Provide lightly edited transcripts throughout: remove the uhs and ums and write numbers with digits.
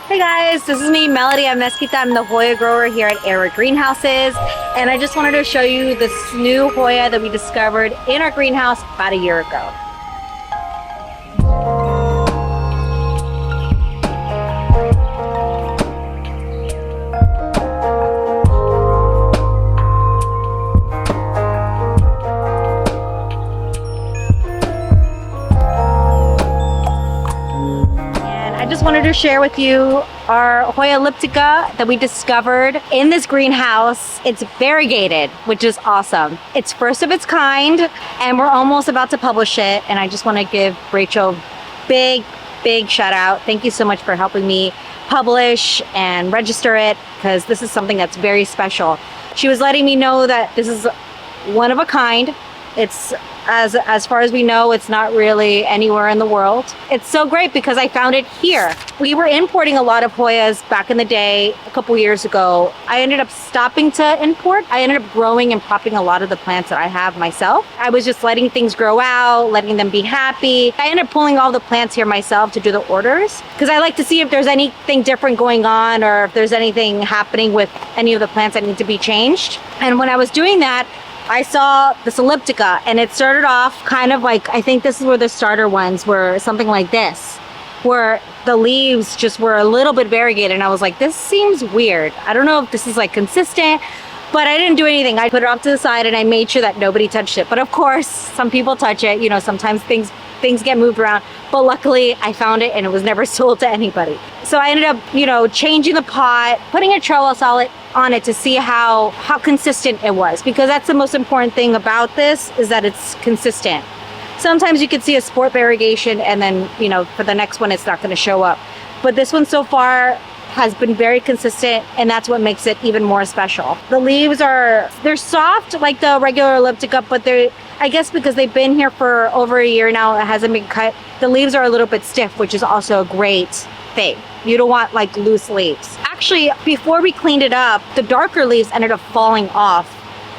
Hey guys, this is me, Melody Amezquita. I'm the Hoya grower here at Aroid Greenhouses, and I just wanted to show you this new Hoya that we discovered in our greenhouse about a year ago. I just wanted to share with you our Hoya elliptica that we discovered in this greenhouse. It's variegated, which is awesome. It's first of its kind, and we're almost about to publish it. And I just want to give Rachel big shout out. Thank you so much for helping me publish and register it, because this is something that's very special. She was letting me know that this is one of a kind. It's as far as we know, it's not really anywhere in the world. It's so great because I found it here. We were importing a lot of Hoyas back in the day, a couple years ago. I ended up stopping to import. I ended up growing and propping a lot of the plants that I have myself. I was just letting things grow out, letting them be happy. I ended up pulling all the plants here myself to do the orders, because I like to see if there's anything different going on or if there's anything happening with any of the plants that need to be changed. And when I was doing that, I saw this elliptica, and it started off kind of like, I think this is where the starter ones were, something like this, where the leaves just were a little bit variegated, and I was like, this seems weird. I don't know if this is like consistent, but I didn't do anything. I put it off to the side and I made sure that nobody touched it. But of course, some people touch it. You know, sometimes things get moved around, but luckily I found it and it was never sold to anybody. So I ended up, you know, changing the pot, putting a _solid on it to see how consistent it was, because that's the most important thing about this, is that it's consistent. Sometimes you could see a sport variegation and then, you know, for the next one it's not going to show up, but this one so far has been very consistent, and that's what makes it even more special. The leaves they're soft like the regular elliptica, but I guess because they've been here for over a year now, it hasn't been cut. The leaves are a little bit stiff, which is also a great thing. You don't want like loose leaves. Actually, before we cleaned it up, the darker leaves ended up falling off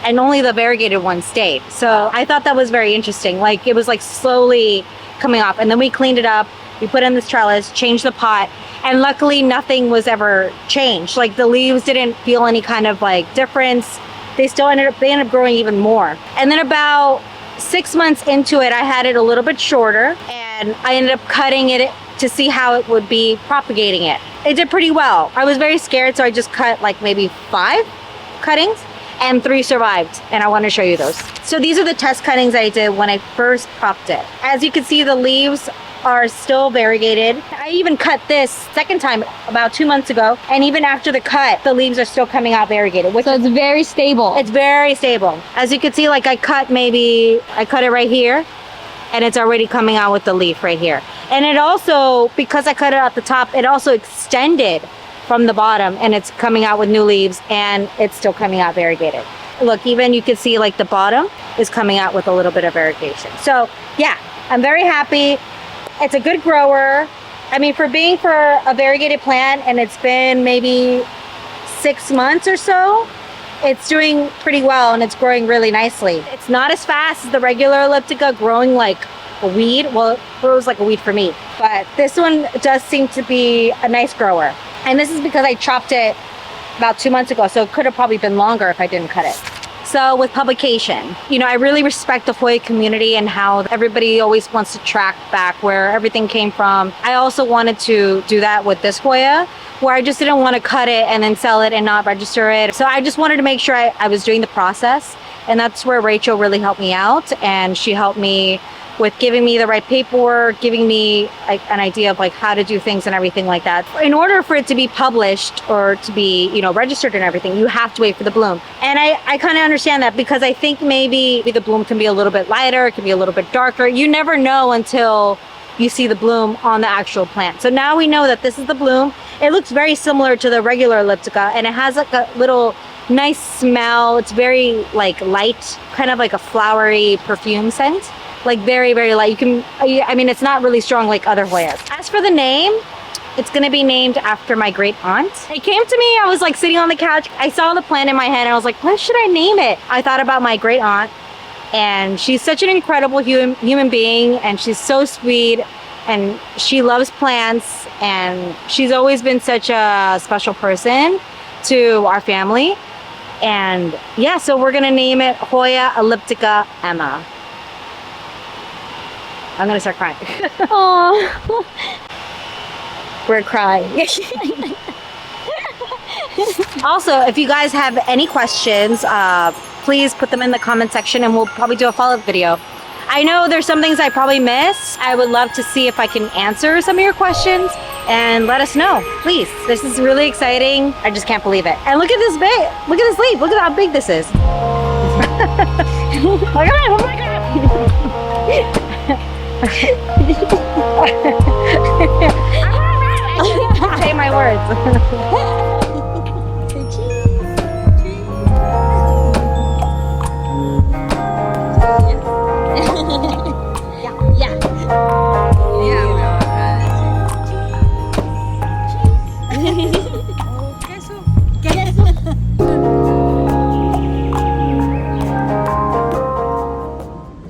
and only the variegated ones stayed. So I thought that was very interesting. Like, it was like slowly coming off, and then we cleaned it up. We put in this trellis, changed the pot, and luckily nothing was ever changed. Like, the leaves didn't feel any kind of like difference. They ended up growing even more. And then about 6 months into it, I had it a little bit shorter, and I ended up cutting it to see how it would be propagating it. It did pretty well. I was very scared, so I just cut like maybe 5 cuttings, and 3 survived, and I want to show you those. So these are the test cuttings I did when I first propped it. As you can see, the leaves are still variegated. I even cut this second time about 2 months ago, and even after the cut, the leaves are still coming out variegated. So it's very stable. It's very stable. As you can see, like I cut it right here, and it's already coming out with the leaf right here. And it also, because I cut it at the top, it also extended from the bottom, and it's coming out with new leaves, and it's still coming out variegated. Look, even you can see like the bottom is coming out with a little bit of variegation. So yeah, I'm very happy. It's a good grower. I mean, for a variegated plant, and it's been maybe 6 months or so, it's doing pretty well, and it's growing really nicely. It's not as fast as the regular elliptica growing like a weed. Well, it grows like a weed for me, but this one does seem to be a nice grower. And this is because I chopped it about 2 months ago, so it could have probably been longer if I didn't cut it. So with publication, you know, I really respect the Hoya community and how everybody always wants to track back where everything came from. I also wanted to do that with this Hoya, where I just didn't want to cut it and then sell it and not register it. So I just wanted to make sure I was doing the process, and that's where Rachel really helped me out, and she helped me with giving me the right paperwork, giving me like an idea of like how to do things and everything like that. In order for it to be published or to be, you know, registered and everything, you have to wait for the bloom. And I kind of understand that, because I think maybe the bloom can be a little bit lighter, it can be a little bit darker. You never know until you see the bloom on the actual plant. So now we know that this is the bloom. It looks very similar to the regular elliptica, and it has like a little nice smell. It's very like light, kind of like a flowery perfume scent. Like very light. I mean, it's not really strong like other Hoyas. As for the name, it's gonna be named after my great aunt. It came to me, I was like sitting on the couch, I saw the plant in my head, and I was like, what should I name it? I thought about my great aunt, and she's such an incredible human being, and she's so sweet, and she loves plants, and she's always been such a special person to our family. And yeah, so we're gonna name it Hoya elliptica Emma. I'm gonna start crying. Oh, We're crying. Also, if you guys have any questions, please put them in the comment section and we'll probably do a follow-up video. I know there's some things I probably missed. I would love to see if I can answer some of your questions and let us know, please. This is really exciting. I just can't believe it. And look at this big, look at this leaf. Look at how big this is. Oh my God, oh my God. I can't say my words.